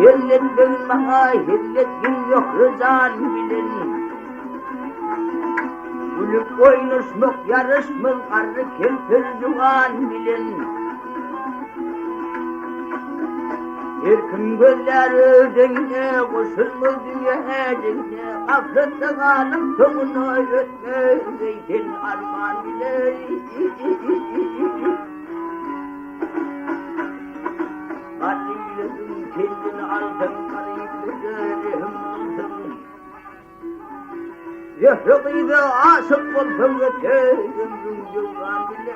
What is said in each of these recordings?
Hillettin bana hillettin yok rızan bilin. Gülüp oynuşmak yarışmak karı kempir jugan bilin. Erkin gözleri denge koşulmaz dünyadenge. Gaflette kalıp sonuna ötmeysin arman bile. Karıylasın kendini altın karıylasın altın. Yaşadıydı aşık olsun öteyim jugan bile.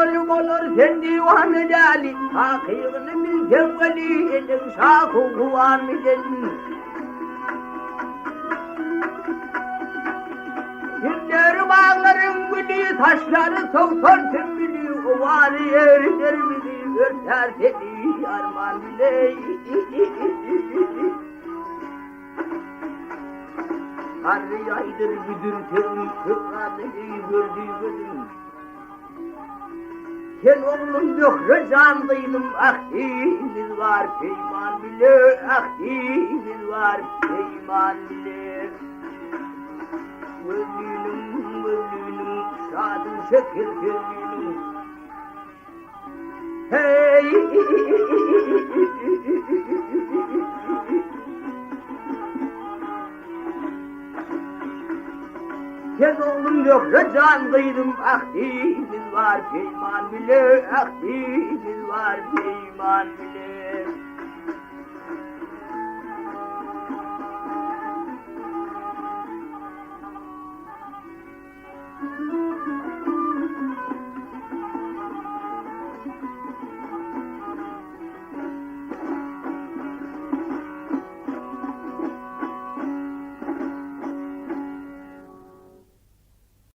Yolum olur sen divanı dali, hakikini bilken veli edin şahı kuvan bilin. Günler bağların gülü, taşları toktan tümbülü, ovarı yerler bili, örter seni arman bile. Karı yaydır güdür seni, kıvradını gördüğü gözüm. Sen oğlum yok rızandaydım, ahdiniz var peyman bile, ahdiniz var peyman bile. Gönlünüm, şadım şekil gönlünüm. Hey! Sen oğlum yok rızandaydım, ahdiniz var peyman bile, ahdiniz var peyman bile.